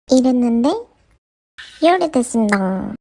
이랬는데 열이 됐습니다.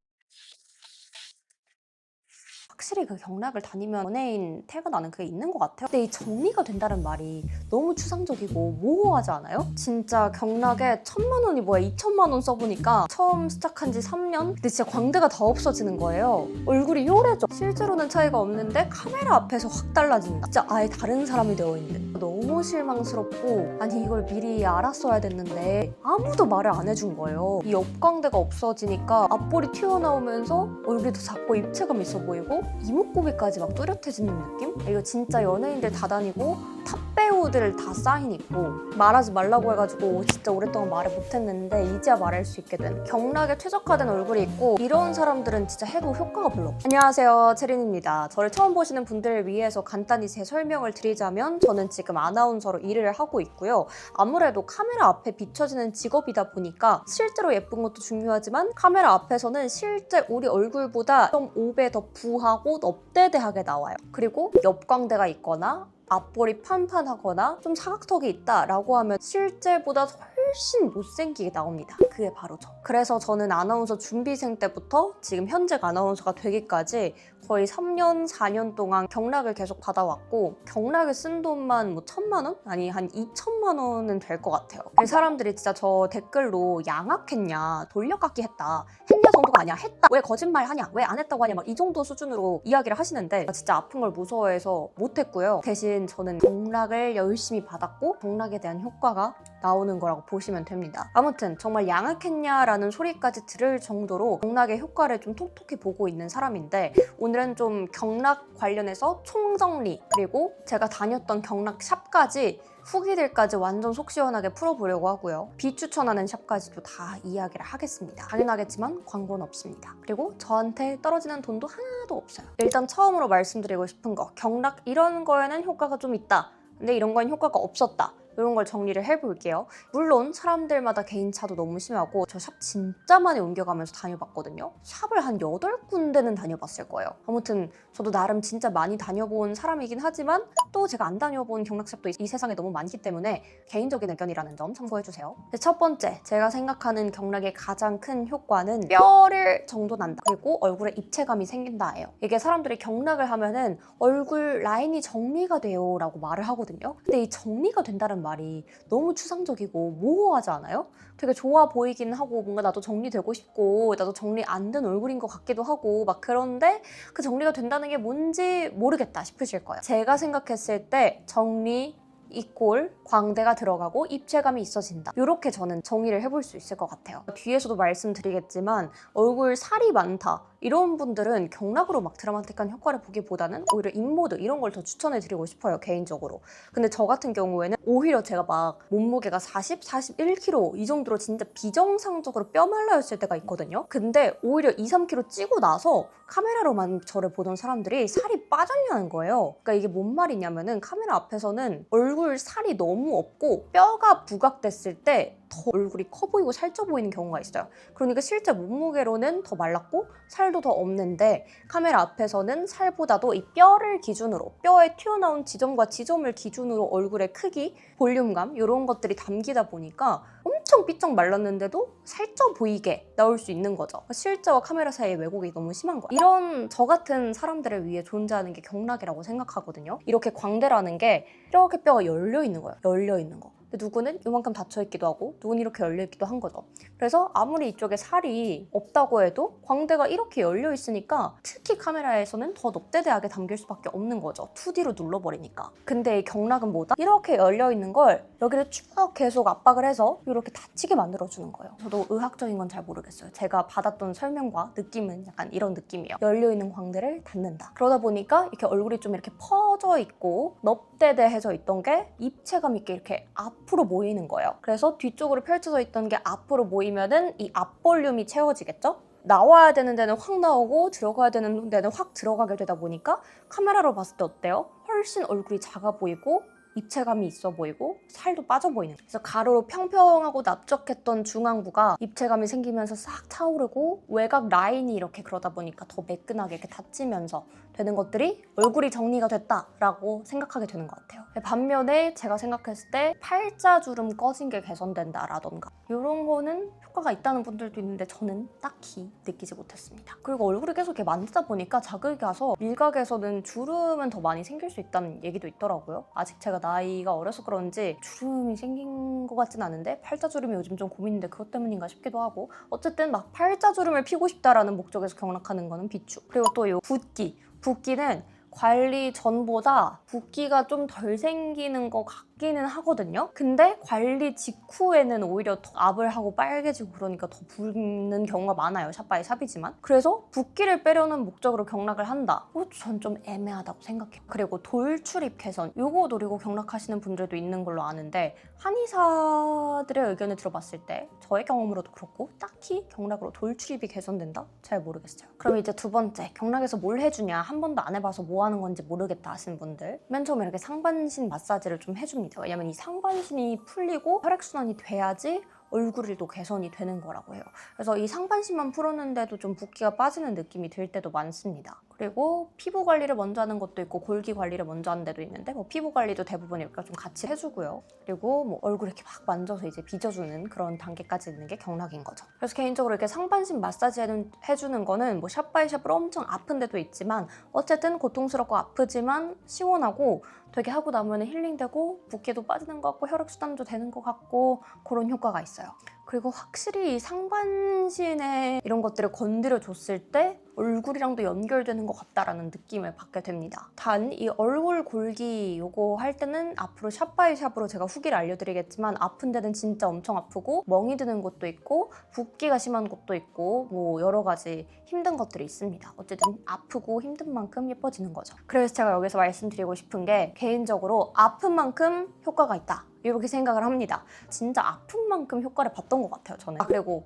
확실히 그 경락을 다니면 연예인 태가 나는 그게 있는 것 같아요. 근데 이 정리가 된다는 말이 너무 추상적이고 모호하지 않아요? 진짜 경락에 1,000만 원이 뭐야 2,000만 원 써보니까 처음 시작한 지 3년? 근데 진짜 광대가 다 없어지는 거예요. 얼굴이 요래져. 실제로는 차이가 없는데 카메라 앞에서 확 달라진다. 진짜 아예 다른 사람이 되어있는. 너무 실망스럽고 아니 이걸 미리 알았어야 됐는데 아무도 말을 안 해준 거예요. 이 옆광대가 없어지니까 앞볼이 튀어나오면서 얼굴이 더 작고 입체감 있어 보이고 이목구비까지 막 뚜렷해지는 느낌? 이거 진짜 연예인들 다 다니고 탑 배우들 다 사인 있고 말하지 말라고 해가지고 진짜 오랫동안 말을 못했는데 이제야 말할 수 있게 된 경락에 최적화된 얼굴이 있고 이런 사람들은 진짜 해도 효과가 별로 없어요. 안녕하세요, 채린입니다. 저를 처음 보시는 분들을 위해서 간단히 제 설명을 드리자면 저는 지금 아나운서로 일을 하고 있고요. 아무래도 카메라 앞에 비춰지는 직업이다 보니까 실제로 예쁜 것도 중요하지만 카메라 앞에서는 실제 우리 얼굴보다 0.5배 더 부하고 넙대대하게 나와요. 그리고 옆광대가 있거나 앞볼이 판판하거나 좀 사각턱이 있다라고 하면 실제보다 훨씬 못생기게 나옵니다. 그게 바로 저. 그래서 저는 아나운서 준비생 때부터 지금 현직 아나운서가 되기까지 거의 3년, 4년 동안 경락을 계속 받아왔고 경락에 쓴 돈만 뭐 1,000만 원? 아니 한 2,000만 원은 될 것 같아요. 사람들이 진짜 저 댓글로 양악했냐, 돌려깎기 했다, 했냐 정도가 아니야, 했다, 왜 거짓말 하냐, 왜 안 했다고 하냐 막 이 정도 수준으로 이야기를 하시는데 진짜 아픈 걸 무서워해서 못했고요. 대신 저는 경락을 열심히 받았고 경락에 대한 효과가 나오는 거라고 보시면 됩니다. 아무튼 정말 양악했냐라는 소리까지 들을 정도로 경락의 효과를 좀 톡톡히 보고 있는 사람인데 오늘은 좀 경락 관련해서 총정리 그리고 제가 다녔던 경락 샵까지 후기들까지 완전 속 시원하게 풀어보려고 하고요. 비추천하는 샵까지도 다 이야기를 하겠습니다. 당연하겠지만 광고는 없습니다. 그리고 저한테 떨어지는 돈도 하나도 없어요. 일단 처음으로 말씀드리고 싶은 거, 경락 이런 거에는 효과가 좀 있다. 근데 이런 건 효과가 없었다. 이런 걸 정리를 해볼게요. 물론 사람들마다 개인차도 너무 심하고 저 샵 진짜 많이 옮겨가면서 다녀봤거든요. 샵을 한 8군데는 다녀봤을 거예요. 아무튼 저도 나름 진짜 많이 다녀본 사람이긴 하지만 또 제가 안 다녀본 경락샵도 이 세상에 너무 많기 때문에 개인적인 의견이라는 점 참고해주세요. 첫 번째, 제가 생각하는 경락의 가장 큰 효과는 뼈를 정돈한다. 그리고 얼굴에 입체감이 생긴다예요. 이게 사람들이 경락을 하면은 얼굴 라인이 정리가 돼요 라고 말을 하거든요. 근데 이 정리가 된다는 말이 너무 추상적이고 모호하지 않아요? 되게 좋아 보이긴 하고 뭔가 나도 정리되고 싶고 나도 정리 안 된 얼굴인 것 같기도 하고 막 그런데 그 정리가 된다는 게 뭔지 모르겠다 싶으실 거예요. 제가 생각했을 때 정리 이꼴 광대가 들어가고 입체감이 있어진다. 이렇게 저는 정의를 해볼 수 있을 것 같아요. 뒤에서도 말씀드리겠지만 얼굴 살이 많다 이런 분들은 경락으로 막 드라마틱한 효과를 보기보다는 오히려 입모드 이런 걸 더 추천해드리고 싶어요, 개인적으로. 근데 저 같은 경우에는 오히려 제가 막 몸무게가 40, 41kg 이 정도로 진짜 비정상적으로 뼈 말라였을 때가 있거든요. 근데 오히려 2, 3kg 찌고 나서 카메라로만 저를 보던 사람들이 살이 빠졌냐는 거예요. 그러니까 이게 뭔 말이냐면은 카메라 앞에서는 얼굴 살이 너무 없고 뼈가 부각됐을 때 더 얼굴이 커 보이고 살쪄 보이는 경우가 있어요. 그러니까 실제 몸무게로는 더 말랐고 살도 더 없는데 카메라 앞에서는 살보다도 이 뼈를 기준으로 뼈에 튀어나온 지점과 지점을 기준으로 얼굴의 크기, 볼륨감 이런 것들이 담기다 보니까 엄청 삐쩍 말랐는데도 살쪄 보이게 나올 수 있는 거죠. 실제와 카메라 사이의 왜곡이 너무 심한 거예요. 이런 저 같은 사람들을 위해 존재하는 게 경락이라고 생각하거든요. 이렇게 광대라는 게 이렇게 뼈가 열려 있는 거예요. 열려 있는 거. 근데 누구는 이만큼 닫혀있기도 하고 누구는 이렇게 열려있기도 한 거죠. 그래서 아무리 이쪽에 살이 없다고 해도 광대가 이렇게 열려있으니까 특히 카메라에서는 더 넙대대하게 담길 수밖에 없는 거죠. 2D로 눌러버리니까. 근데 이 경락은 뭐다? 이렇게 열려있는 걸 여기를 쭉 계속 압박을 해서 이렇게 닫히게 만들어주는 거예요. 저도 의학적인 건 잘 모르겠어요. 제가 받았던 설명과 느낌은 약간 이런 느낌이에요. 열려있는 광대를 닫는다. 그러다 보니까 이렇게 얼굴이 좀 이렇게 퍼져 있고 넙대대해져 있던 게 입체감 있게 이렇게 앞으로 모이는 거예요. 그래서 뒤쪽으로 펼쳐져 있던 게 앞으로 모이면은 이 앞볼륨이 채워지겠죠? 나와야 되는 데는 확 나오고 들어가야 되는 데는 확 들어가게 되다 보니까 카메라로 봤을 때 어때요? 훨씬 얼굴이 작아 보이고 입체감이 있어 보이고 살도 빠져 보이는 거예요. 그래서 가로로 평평하고 납작했던 중앙부가 입체감이 생기면서 싹 차오르고 외곽 라인이 이렇게 그러다 보니까 더 매끈하게 이렇게 닫히면서 되는 것들이 얼굴이 정리가 됐다라고 생각하게 되는 것 같아요. 반면에 제가 생각했을 때 팔자주름 꺼진 게 개선된다라던가 이런 거는 효과가 있다는 분들도 있는데 저는 딱히 느끼지 못했습니다. 그리고 얼굴이 계속 이렇게 만지다 보니까 자극이 가서 밀각에서는 주름은 더 많이 생길 수 있다는 얘기도 있더라고요. 아직 제가 나이가 어려서 그런지 주름이 생긴 것 같진 않은데 팔자주름이 요즘 좀 고민인데 그것 때문인가 싶기도 하고 어쨌든 막 팔자주름을 피고 싶다라는 목적에서 경락하는 거는 비추. 그리고 또 이 붓기는 관리 전보다 붓기가 좀 덜 생기는 것 같기는 하거든요. 근데 관리 직후에는 오히려 더 압을 하고 빨개지고 그러니까 더 붓는 경우가 많아요. 샵 바이 샵이지만. 그래서 붓기를 빼려는 목적으로 경락을 한다. 전 좀 애매하다고 생각해요. 그리고 돌출입 개선. 요거 노리고 경락하시는 분들도 있는 걸로 아는데 한의사들의 의견을 들어봤을 때 저의 경험으로도 그렇고 딱히 경락으로 돌출입이 개선된다? 잘 모르겠어요. 그럼 이제 두 번째, 경락에서 뭘 해주냐? 한 번도 안 해봐서 뭐 하는 건지 모르겠다 하시는 분들 맨 처음에 이렇게 상반신 마사지를 좀 해줍니다. 왜냐면 이 상반신이 풀리고 혈액순환이 돼야지 얼굴이 또 개선이 되는 거라고 해요. 그래서 이 상반신만 풀었는데도 좀 붓기가 빠지는 느낌이 들 때도 많습니다. 그리고 피부 관리를 먼저 하는 것도 있고 골기 관리를 먼저 하는 데도 있는데 뭐 피부 관리도 대부분 이렇게 좀 같이 해주고요. 그리고 뭐 얼굴 이렇게 막 만져서 이제 빚어주는 그런 단계까지 있는 게 경락인 거죠. 그래서 개인적으로 이렇게 상반신 마사지 해주는 거는 뭐 샵 바이 샵으로 엄청 아픈 데도 있지만 어쨌든 고통스럽고 아프지만 시원하고 되게 하고 나면 힐링되고 붓기도 빠지는 것 같고 혈액순환도 되는 것 같고 그런 효과가 있어요. 그리고 확실히 이 상반신에 이런 것들을 건드려줬을 때 얼굴이랑도 연결되는 것 같다라는 느낌을 받게 됩니다. 단 이 얼굴 골기 요거 할 때는 앞으로 샵 바이 샵으로 제가 후기를 알려드리겠지만 아픈 데는 진짜 엄청 아프고 멍이 드는 곳도 있고 붓기가 심한 곳도 있고 뭐 여러 가지 힘든 것들이 있습니다. 어쨌든 아프고 힘든 만큼 예뻐지는 거죠. 그래서 제가 여기서 말씀드리고 싶은 게 개인적으로 아픈 만큼 효과가 있다. 이렇게 생각을 합니다. 진짜 아픈 만큼 효과를 봤던 것 같아요, 저는. 그리고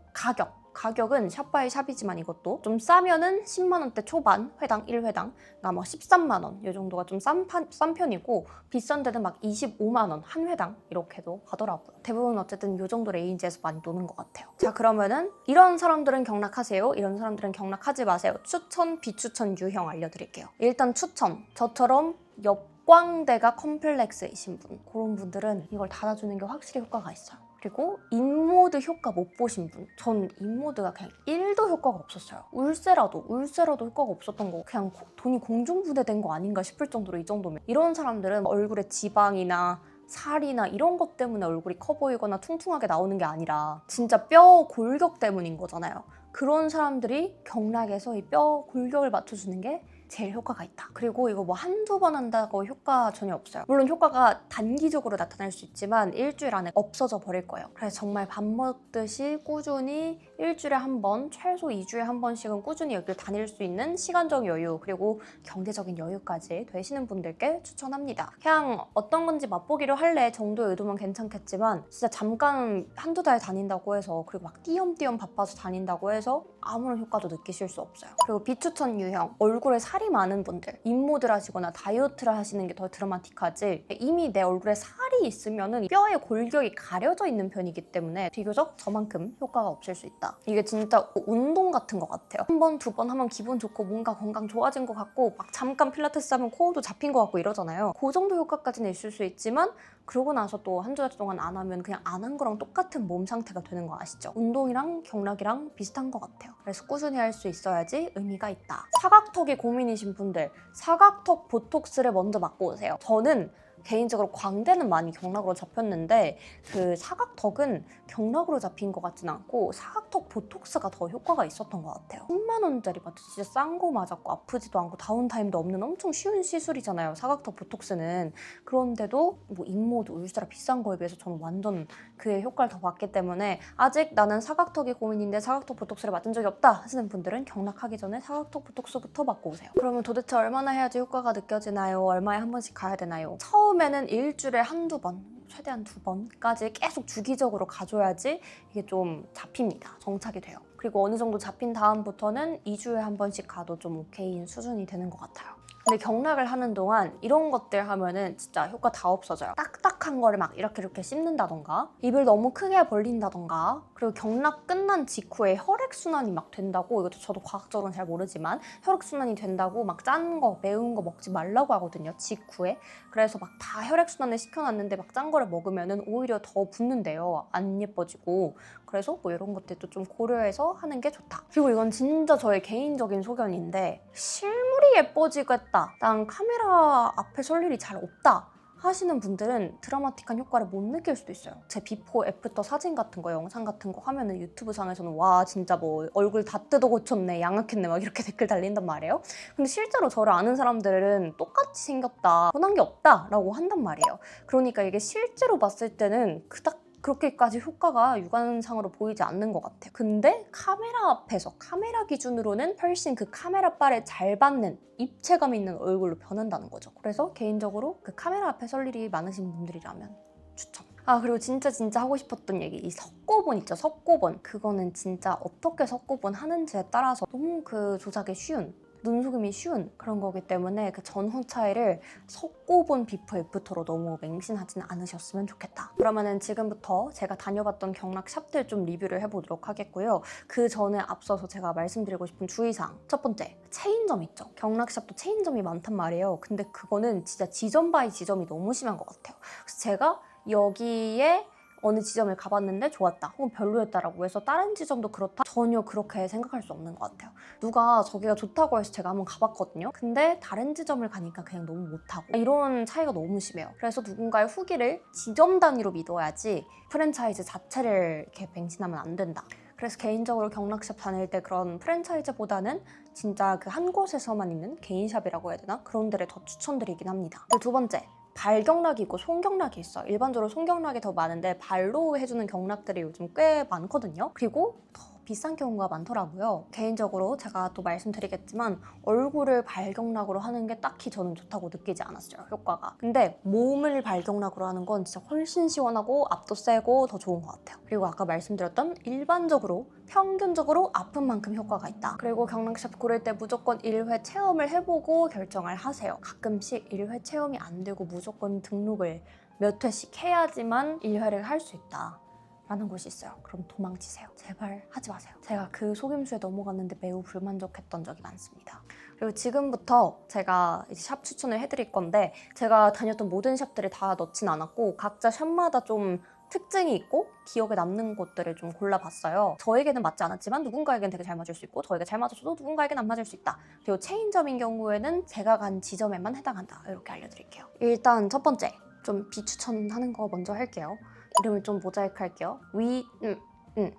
가격은 샵 바이 샵이지만 이것도 좀 싸면은 10만 원대 초반, 회당 1회당 그러니까 뭐 13만 원 이 정도가 좀 싼 편이고 비싼 데는 막 25만 원 한 회당 이렇게도 하더라고요. 대부분 어쨌든 이 정도 레인지에서 많이 노는 것 같아요. 자, 그러면은 이런 사람들은 경락하세요, 이런 사람들은 경락하지 마세요. 추천, 비추천 유형 알려드릴게요. 일단 추천, 저처럼 역광대가 컴플렉스이신 분, 그런 분들은 이걸 닫아주는 게 확실히 효과가 있어요. 그리고 인모드 효과 못 보신 분, 전 인모드가 그냥 1도 효과가 없었어요. 울세라도 효과가 없었던 거, 그냥 돈이 공중분해된 거 아닌가 싶을 정도로 이 정도면. 이런 사람들은 얼굴에 지방이나 살이나 이런 것 때문에 얼굴이 커 보이거나 퉁퉁하게 나오는 게 아니라 진짜 뼈 골격 때문인 거잖아요. 그런 사람들이 경락에서 이 뼈 골격을 맞춰주는 게 제일 효과가 있다. 그리고 이거 뭐 한두 번 한다고 효과 전혀 없어요. 물론 효과가 단기적으로 나타날 수 있지만 일주일 안에 없어져 버릴 거예요. 그래서 정말 밥 먹듯이 꾸준히 일주일에 한 번, 최소 2주에 한 번씩은 꾸준히 여기를 다닐 수 있는 시간적 여유 그리고 경제적인 여유까지 되시는 분들께 추천합니다. 그냥 어떤 건지 맛보기로 할래 정도의 의도면 괜찮겠지만 진짜 잠깐 한두 달 다닌다고 해서 그리고 막 띄엄띄엄 바빠서 다닌다고 해서 아무런 효과도 느끼실 수 없어요. 그리고 비추천 유형, 얼굴에 살이 많은 분들, 인모드를 하시거나 다이어트를 하시는 게 더 드라마틱하지 이미 내 얼굴에 살이 있으면은 뼈의 골격이 가려져 있는 편이기 때문에 비교적 저만큼 효과가 없을 수 있다. 이게 진짜 운동 같은 것 같아요. 한 번, 두 번 하면 기분 좋고 뭔가 건강 좋아진 것 같고 막 잠깐 필라테스 하면 코어도 잡힌 것 같고 이러잖아요. 그 정도 효과까지는 있을 수 있지만 그러고 나서 또 한두 달 동안 안 하면 그냥 안 한 거랑 똑같은 몸 상태가 되는 거 아시죠? 운동이랑 경락이랑 비슷한 것 같아요. 그래서 꾸준히 할 수 있어야지 의미가 있다. 사각턱이 고민이신 분들, 사각턱 보톡스를 먼저 맞고 오세요. 저는 개인적으로 광대는 많이 경락으로 잡혔는데 그 사각턱은 경락으로 잡힌 것 같진 않고 사각턱 보톡스가 더 효과가 있었던 것 같아요. 10만 원짜리 맞죠? 진짜 싼 거 맞았고 아프지도 않고 다운타임도 없는 엄청 쉬운 시술이잖아요, 사각턱 보톡스는. 그런데도 뭐 인모드, 울세라 비싼 거에 비해서 저는 완전 그의 효과를 더 봤기 때문에 아직 나는 사각턱이 고민인데 사각턱 보톡스를 맞은 적이 없다 하시는 분들은 경락하기 전에 사각턱 보톡스부터 맞고 오세요. 그러면 도대체 얼마나 해야지 효과가 느껴지나요? 얼마에 한 번씩 가야 되나요? 처음에는 일주일에 한두 번, 최대한 2번까지 계속 주기적으로 가줘야지 이게 좀 잡힙니다. 정착이 돼요. 그리고 어느 정도 잡힌 다음부터는 2주에 한 번씩 가도 좀 오케이인 수준이 되는 것 같아요. 근데 경락을 하는 동안 이런 것들 하면은 진짜 효과 다 없어져요. 딱딱한 거를 막 이렇게 씹는다던가, 입을 너무 크게 벌린다던가, 그리고 경락 끝난 직후에 혈액순환이 막 된다고, 이것도 저도 과학적으로는 잘 모르지만 혈액순환이 된다고 막 짠 거, 매운 거 먹지 말라고 하거든요, 직후에. 그래서 막 다 혈액순환을 시켜놨는데 막 짠 거를 먹으면은 오히려 더 붓는데요. 안 예뻐지고. 그래서 뭐 이런 것들도 좀 고려해서 하는 게 좋다. 그리고 이건 진짜 저의 개인적인 소견인데, 실물이 예뻐지겠다, 난 카메라 앞에 설 일이 잘 없다 하시는 분들은 드라마틱한 효과를 못 느낄 수도 있어요. 제 비포 애프터 사진 같은 거, 영상 같은 거 하면은 유튜브 상에서는 와 진짜 뭐 얼굴 다 뜯어 고쳤네, 양악했네 막 이렇게 댓글 달린단 말이에요. 근데 실제로 저를 아는 사람들은 똑같이 생겼다, 변한 게 없다 라고 한단 말이에요. 그러니까 이게 실제로 봤을 때는 그닥 그렇게까지 효과가 육안상으로 보이지 않는 것 같아요. 근데 카메라 앞에서, 카메라 기준으로는 훨씬 그 카메라 빨에 잘 받는 입체감 있는 얼굴로 변한다는 거죠. 그래서 개인적으로 그 카메라 앞에 설 일이 많으신 분들이라면 추천. 그리고 진짜 하고 싶었던 얘기, 이 석고본 있죠, 석고본. 그거는 진짜 어떻게 석고본 하는지에 따라서 너무 그 조작이 쉬운, 눈속임이 쉬운 그런 거기 때문에 그 전후 차이를 석고본 비포 애프터로 너무 맹신하지는 않으셨으면 좋겠다. 그러면은 지금부터 제가 다녀봤던 경락 샵들 좀 리뷰를 해보도록 하겠고요. 그 전에 앞서서 제가 말씀드리고 싶은 주의사항. 첫 번째, 체인점 있죠. 경락 샵도 체인점이 많단 말이에요. 근데 그거는 진짜 지점 바이 지점이 너무 심한 것 같아요. 그래서 제가 여기에 어느 지점을 가봤는데 좋았다, 혹은 별로였다라고 해서 다른 지점도 그렇다? 전혀 그렇게 생각할 수 없는 것 같아요. 누가 저기가 좋다고 해서 제가 한번 가봤거든요. 근데 다른 지점을 가니까 그냥 너무 못하고, 이런 차이가 너무 심해요. 그래서 누군가의 후기를 지점 단위로 믿어야지 프랜차이즈 자체를 이렇게 맹신하면 안 된다. 그래서 개인적으로 경락샵 다닐 때 그런 프랜차이즈보다는 진짜 그 한 곳에서만 있는 개인샵이라고 해야 되나? 그런 데를 더 추천드리긴 합니다. 그리고 두 번째, 발경락이 있고 손경락이 있어요. 일반적으로 손경락이 더 많은데 발로 해주는 경락들이 요즘 꽤 많거든요. 그리고 더 비싼 경우가 많더라고요. 개인적으로 제가 또 말씀드리겠지만 얼굴을 발경락으로 하는 게 딱히 저는 좋다고 느끼지 않았어요, 효과가. 근데 몸을 발경락으로 하는 건 진짜 훨씬 시원하고 압도 세고 더 좋은 것 같아요. 그리고 아까 말씀드렸던 일반적으로 평균적으로 아픈 만큼 효과가 있다. 그리고 경락샵 고를 때 무조건 1회 체험을 해보고 결정을 하세요. 가끔씩 1회 체험이 안 되고 무조건 등록을 몇 회씩 해야지만 1회를 할 수 있다 라는 곳이 있어요. 그럼 도망치세요. 제발 하지 마세요. 제가 그 속임수에 넘어갔는데 매우 불만족했던 적이 많습니다. 그리고 지금부터 제가 이제 샵 추천을 해드릴 건데, 제가 다녔던 모든 샵들을 다 넣진 않았고 각자 샵마다 좀 특징이 있고 기억에 남는 곳들을 좀 골라봤어요. 저에게는 맞지 않았지만 누군가에겐 되게 잘 맞을 수 있고, 저에게 잘 맞아줘도 누군가에겐 안 맞을 수 있다. 그리고 체인점인 경우에는 제가 간 지점에만 해당한다, 이렇게 알려드릴게요. 일단 첫 번째, 좀 비추천하는 거 먼저 할게요. 이름을 좀 모자이크 할게요.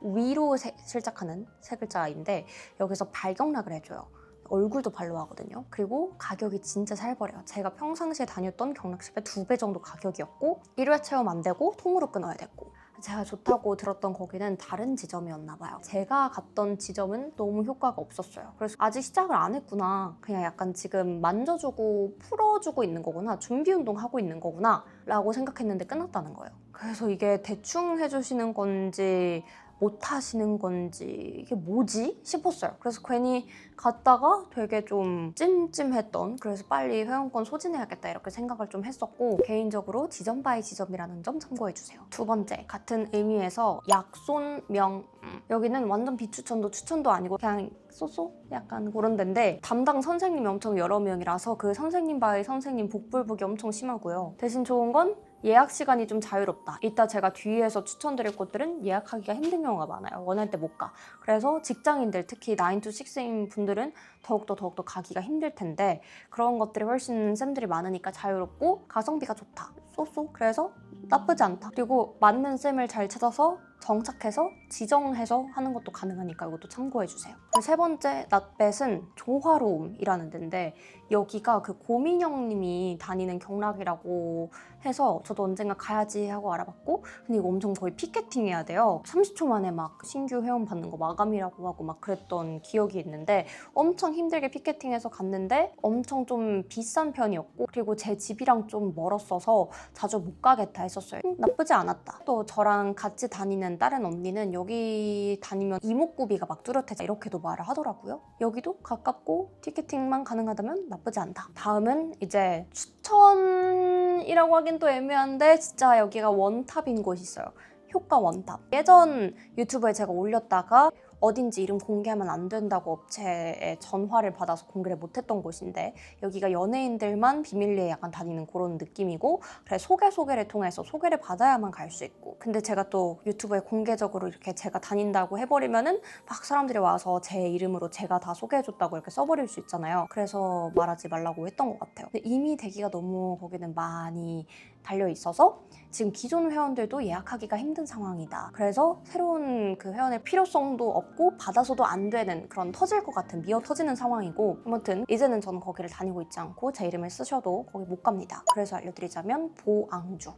위로 실작하는 세 글자인데 여기서 발경락을 해줘요. 얼굴도 발로 하거든요. 그리고 가격이 진짜 살벌해요. 제가 평상시에 다녔던 경락샵의 2배 정도 가격이었고 1회 체험 안 되고 통으로 끊어야 됐고, 제가 좋다고 들었던 거기는 다른 지점이었나 봐요. 제가 갔던 지점은 너무 효과가 없었어요. 그래서 아직 시작을 안 했구나, 그냥 약간 지금 만져주고 풀어주고 있는 거구나, 준비 운동 하고 있는 거구나 라고 생각했는데 끝났다는 거예요. 그래서 이게 대충 해주시는 건지 못 하시는 건지 이게 뭐지 싶었어요. 그래서 괜히 갔다가 되게 좀 찜찜했던, 그래서 빨리 회원권 소진해야겠다 이렇게 생각을 좀 했었고, 개인적으로 지점 바이 지점이라는 점 참고해주세요. 두 번째, 같은 의미에서 약손명, 여기는 완전 비추천도 추천도 아니고 그냥 쏘쏘? 약간 그런 데인데 담당 선생님이 엄청 여러 명이라서 그 선생님 바이 선생님 복불복이 엄청 심하고요. 대신 좋은 건 예약 시간이 좀 자유롭다. 이따 제가 뒤에서 추천드릴 곳들은 예약하기가 힘든 경우가 많아요. 원할 때 못 가. 그래서 직장인들, 특히 9 to 6인 분들은 더욱더 가기가 힘들 텐데, 그런 것들이 훨씬 쌤들이 많으니까 자유롭고 가성비가 좋다. 쏘쏘. 그래서 나쁘지 않다. 그리고 맞는 쌤을 잘 찾아서 정착해서 지정해서 하는 것도 가능하니까 이것도 참고해주세요. 세 번째 낫뱃은 조화로움이라는 데인데, 여기가 그 고민영님이 다니는 경락이라고 해서 저도 언젠가 가야지 하고 알아봤고, 근데 이거 엄청 거의 피켓팅 해야 돼요. 30초 만에 막 신규 회원 받는 거 마감이라고 하고 막 그랬던 기억이 있는데, 엄청 힘들게 피켓팅해서 갔는데 엄청 좀 비싼 편이었고, 그리고 제 집이랑 좀 멀었어서 자주 못 가겠다 했었어요. 나쁘지 않았다. 또 저랑 같이 다니는 아는 다른 언니는 여기 다니면 이목구비가 막 뚜렷해져 이렇게도 말을 하더라고요. 여기도 가깝고 티켓팅만 가능하다면 나쁘지 않다. 다음은 이제 추천이라고 하긴 또 애매한데 진짜 여기가 원탑인 곳이 있어요. 효과 원탑. 예전 유튜브에 제가 올렸다가 어딘지 이름 공개하면 안 된다고 업체에 전화를 받아서 공개를 못했던 곳인데 여기가 연예인들만 비밀리에 약간 다니는 그런 느낌이고 그래 소개를 통해서 소개를 받아야만 갈 수 있고 근데 제가 또 유튜브에 공개적으로 이렇게 제가 다닌다고 해버리면은 막 사람들이 와서 제 이름으로 제가 다 소개해줬다고 이렇게 써버릴 수 있잖아요. 그래서 말하지 말라고 했던 것 같아요. 근데 이미 대기가 너무 거기는 많이 달려 있어서 지금 기존 회원들도 예약하기가 힘든 상황이다. 그래서 새로운 그 회원의 필요성도 없고 받아서도 안 되는 그런 터질 것 같은 미어 터지는 상황이고 아무튼 이제는 저는 거기를 다니고 있지 않고 제 이름을 쓰셔도 거기 못 갑니다. 그래서 알려드리자면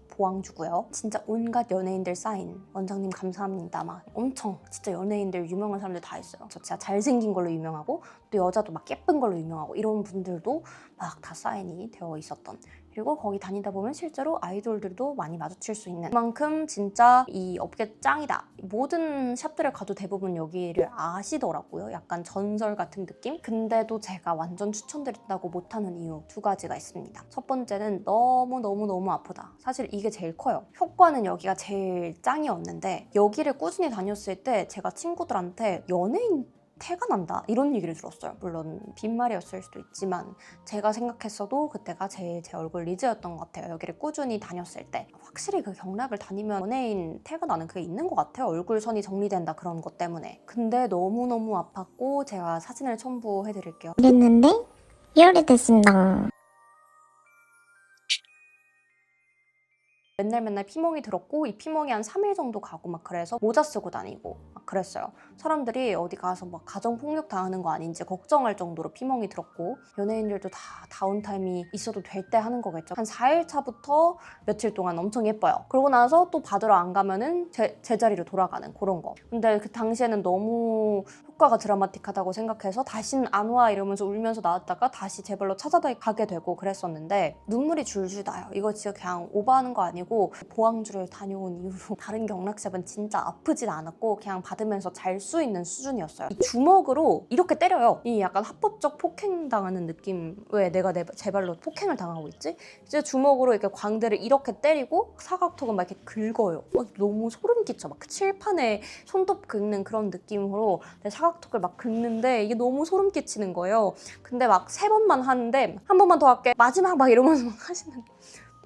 보앙주고요. 진짜 온갖 연예인들 사인 원장님 감사합니다. 막 엄청 진짜 연예인들 유명한 사람들 다 있어요. 저 진짜 잘생긴 걸로 유명하고 또 여자도 막 예쁜 걸로 유명하고 이런 분들도 막 다 사인이 되어 있었던 그리고 거기 다니다 보면 실제로 아이돌들도 많이 마주칠 수 있는 그만큼 진짜 이 업계 짱이다. 모든 샵들을 가도 대부분 여기를 아시더라고요. 약간 전설 같은 느낌? 근데도 제가 완전 추천드린다고 못하는 이유 두 가지가 있습니다. 첫 번째는 너무 아프다. 사실 이게 제일 커요. 효과는 여기가 제일 짱이었는데 여기를 꾸준히 다녔을 때 제가 친구들한테 연예인 태가 난다 이런 얘기를 들었어요. 물론 빈말이었을 수도 있지만 제가 생각했어도 그때가 제 얼굴 리즈였던 것 같아요. 여기를 꾸준히 다녔을 때 확실히 그 경락을 다니면 연예인 태가 나는 그게 있는 것 같아요. 얼굴선이 정리된다 그런 것 때문에. 근데 너무너무 아팠고 제가 사진을 첨부해드릴게요. 그랬는데 열이 됐습니다. 맨날 피멍이 들었고 이 피멍이 한 3일 정도 가고 막 그래서 모자 쓰고 다니고 막 그랬어요. 사람들이 어디 가서 막 가정폭력 당하는 거 아닌지 걱정할 정도로 피멍이 들었고 연예인들도 다 다운타임이 있어도 될 때 하는 거겠죠. 한 4일 차부터 며칠 동안 엄청 예뻐요. 그러고 나서 또 받으러 안 가면은 제자리로 돌아가는 그런 거. 근데 그 당시에는 너무 효과가 드라마틱하다고 생각해서 다시는 안 와 이러면서 울면서 나왔다가 다시 제발로 찾아가게 되고 그랬었는데 눈물이 줄줄 나요. 이거 진짜 그냥 오버하는 거 아니고 보앙주를 다녀온 이후로 다른 경락샵은 진짜 아프진 않았고 그냥 받으면서 잘 수 있는 수준이었어요. 이 주먹으로 이렇게 때려요. 이 약간 합법적 폭행당하는 느낌. 왜 내가 제 발로 폭행을 당하고 있지? 이제 주먹으로 이렇게 광대를 이렇게 때리고 사각턱은 막 이렇게 긁어요. 막 너무 소름 끼쳐. 막 칠판에 손톱 긁는 그런 느낌으로 내 사각턱을 막 긁는데 이게 너무 소름 끼치는 거예요. 근데 막 3번만 하는데 한 번만 더 할게 마지막 막 이러면서 막 하시는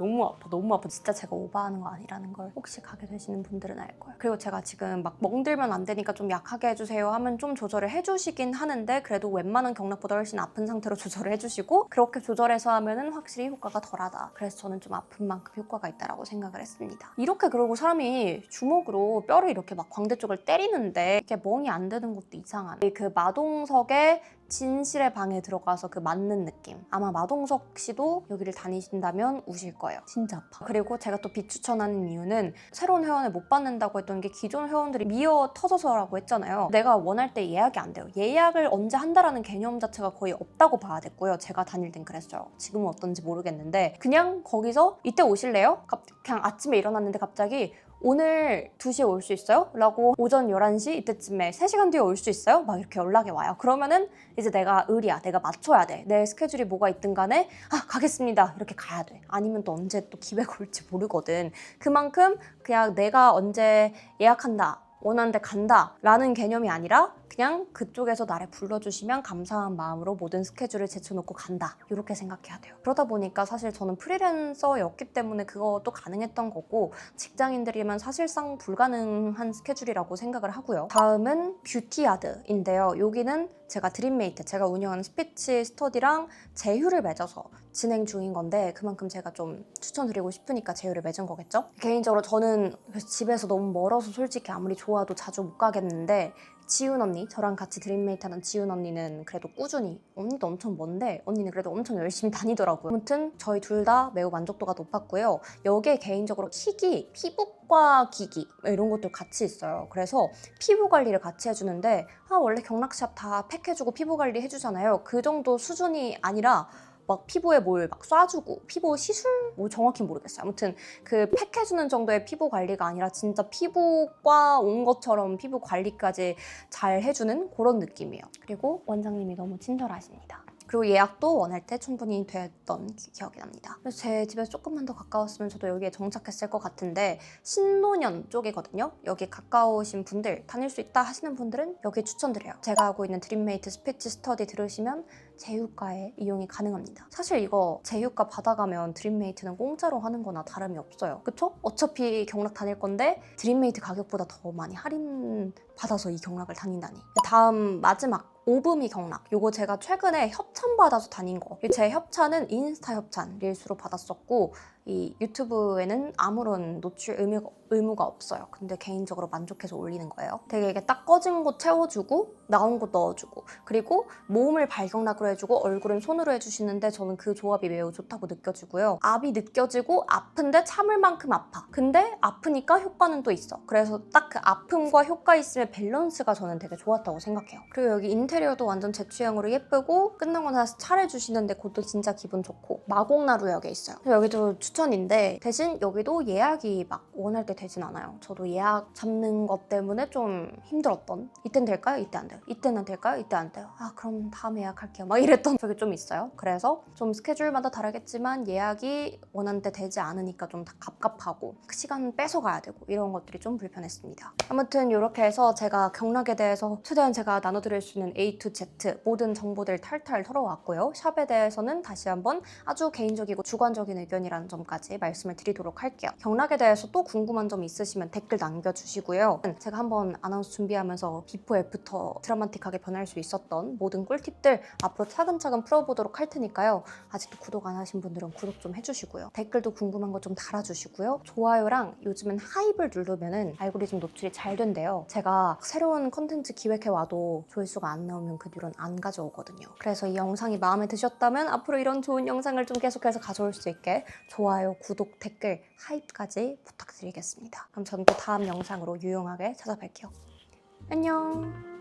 너무 아파. 진짜 제가 오버하는 거 아니라는 걸 혹시 가게 되시는 분들은 알 거예요. 그리고 제가 지금 막 멍들면 안 되니까 좀 약하게 해주세요 하면 좀 조절을 해주시긴 하는데 그래도 웬만한 경락보다 훨씬 아픈 상태로 조절을 해주시고 그렇게 조절해서 하면은 확실히 효과가 덜하다. 그래서 저는 좀 아픈 만큼 효과가 있다라고 생각을 했습니다. 이렇게 그러고 사람이 주먹으로 뼈를 이렇게 막 광대 쪽을 때리는데 이렇게 멍이 안 드는 것도 이상하네. 그 마동석의 진실의 방에 들어가서 그 맞는 느낌. 아마 마동석 씨도 여기를 다니신다면 우실 거예요. 진짜 아파. 그리고 제가 또 비추천하는 이유는 새로운 회원을 못 받는다고 했던 게 기존 회원들이 미어 터져서라고 했잖아요. 내가 원할 때 예약이 안 돼요. 예약을 언제 한다라는 개념 자체가 거의 없다고 봐야 됐고요. 제가 다닐 땐 그랬어요. 지금은 어떤지 모르겠는데 그냥 거기서 이때 오실래요? 그냥 아침에 일어났는데 갑자기 오늘 2시에 올 수 있어요? 라고 오전 11시 이때쯤에 3시간 뒤에 올 수 있어요? 막 이렇게 연락이 와요. 그러면은 이제 내가 의리야. 내가 맞춰야 돼. 내 스케줄이 뭐가 있든 간에 가겠습니다. 이렇게 가야 돼. 아니면 또 언제 또 기회가 올지 모르거든. 그만큼 그냥 내가 언제 예약한다. 원하는데 간다 라는 개념이 아니라 그냥 그쪽에서 나를 불러주시면 감사한 마음으로 모든 스케줄을 제쳐놓고 간다 이렇게 생각해야 돼요. 그러다 보니까 사실 저는 프리랜서였기 때문에 그것도 가능했던 거고 직장인들이면 사실상 불가능한 스케줄이라고 생각을 하고요. 다음은 뷰티야드인데요. 여기는 제가 드림메이트, 제가 운영하는 스피치 스터디랑 제휴를 맺어서 진행 중인 건데 그만큼 제가 좀 추천드리고 싶으니까 제휴를 맺은 거겠죠? 개인적으로 저는 집에서 너무 멀어서 솔직히 아무리 좋아도 자주 못 가겠는데 지훈 언니, 저랑 같이 드림메이트 하는 지훈 언니는 그래도 꾸준히, 언니도 엄청 먼데 언니는 그래도 엄청 열심히 다니더라고요. 아무튼 저희 둘 다 매우 만족도가 높았고요. 여기에 개인적으로 킥이 피부과 기기 이런 것도 같이 있어요. 그래서 피부 관리를 같이 해주는데 원래 경락샵 다 팩 해주고 피부 관리 해주잖아요. 그 정도 수준이 아니라 막 피부에 뭘 막 쏴주고 피부 시술? 뭐 정확히 모르겠어요. 아무튼 그 팩해주는 정도의 피부 관리가 아니라 진짜 피부과 온 것처럼 피부 관리까지 잘 해주는 그런 느낌이에요. 그리고 원장님이 너무 친절하십니다. 그리고 예약도 원할 때 충분히 됐던 기억이 납니다. 그래서 제 집에서 조금만 더 가까웠으면 저도 여기에 정착했을 것 같은데 신논현 쪽이거든요. 여기 가까우신 분들, 다닐 수 있다 하시는 분들은 여기 추천드려요. 제가 하고 있는 드림메이트 스피치 스터디 들으시면 제휴가에 이용이 가능합니다. 사실 이거 제휴가 받아가면 드림메이트는 공짜로 하는 거나 다름이 없어요. 그쵸? 어차피 경락 다닐 건데 드림메이트 가격보다 더 많이 할인 받아서 이 경락을 다닌다니. 다음 마지막 오브미 경락. 요거 제가 최근에 협찬 받아서 다닌 거. 제 협찬은 인스타 협찬 릴수로 받았었고 이 유튜브에는 아무런 노출 의무가 없어요. 근데 개인적으로 만족해서 올리는 거예요. 되게 이게 딱 꺼진 곳 채워주고 나온 곳 넣어주고 그리고 모음을 발경락으로 해주고 얼굴은 손으로 해주시는데 저는 그 조합이 매우 좋다고 느껴지고요. 압이 느껴지고 아픈데 참을 만큼 아파. 근데 아프니까 효과는 또 있어. 그래서 딱 그 아픔과 효과 있음의 밸런스가 저는 되게 좋았다고 생각해요. 그리고 여기 인테리어도 완전 제 취향으로 예쁘고 끝나고 나서 차려주시는데 그것도 진짜 기분 좋고 마곡나루역에 있어요. 여기도 추천인데 대신 여기도 예약이 막 원할 때 되진 않아요. 저도 예약 잡는 것 때문에 좀 힘들었던 이땐 될까요? 이때 안 돼요. 이때는 될까요? 이때 안 돼요. 아 그럼 다음 예약할게요. 막 이랬던 적이 좀 있어요. 그래서 좀 스케줄마다 다르겠지만 예약이 원하는 때 되지 않으니까 좀 갑갑하고 시간 뺏어가야 되고 이런 것들이 좀 불편했습니다. 아무튼 이렇게 해서 제가 경락에 대해서 최대한 제가 나눠드릴 수 있는 A to Z 모든 정보들 탈탈 털어왔고요. 샵에 대해서는 다시 한번 아주 개인적이고 주관적인 의견이라는 점까지 말씀을 드리도록 할게요. 경락에 대해서 또 궁금한 점 있으시면 댓글 남겨주시고요. 제가 한번 아나운서 준비하면서 비포 애프터 드라마틱하게 변할 수 있었던 모든 꿀팁들 앞으로 차근차근 풀어보도록 할 테니까요. 아직도 구독 안 하신 분들은 구독 좀 해주시고요. 댓글도 궁금한 거 좀 달아주시고요. 좋아요랑 요즘은 하이브를 누르면은 알고리즘 노출이 잘 된대요. 제가 새로운 컨텐츠 기획해와도 조회수가 안 나오면 그 뒤로는 안 가져오거든요. 그래서 이 영상이 마음에 드셨다면 앞으로 이런 좋은 영상을 좀 계속해서 가져올 수 있게 좋아요, 구독, 댓글, 하이프까지 부탁드리겠습니다. 그럼 저는 또 다음 영상으로 유용하게 찾아뵐게요. 안녕!